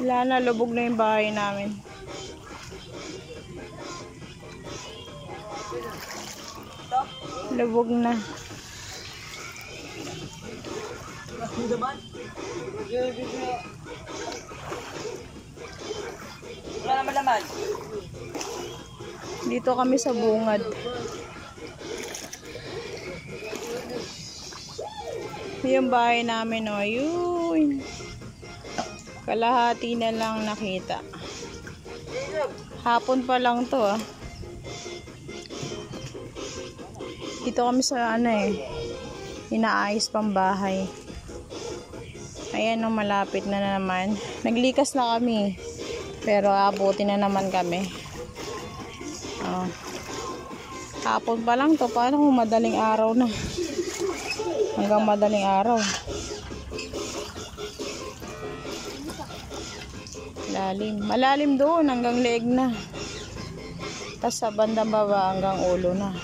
Wala na, lubog na yung bahay namin. Lubog na. Wala naman laman. Dito kami sa bungad. Yung bahay namin, oh, yun. Kalahati na lang nakita. Hapon pa lang to, ah. Dito kami sa inaayos pang bahay. Ayan, oh, malapit na naman. Naglikas na kami. Pero abutin na naman kami. Oh. Hapon pa lang to. Paano kung madaling araw na? Hanggang madaling araw. Lalim. Malalim doon hanggang leeg na. Tapos sa bandang baba hanggang ulo na.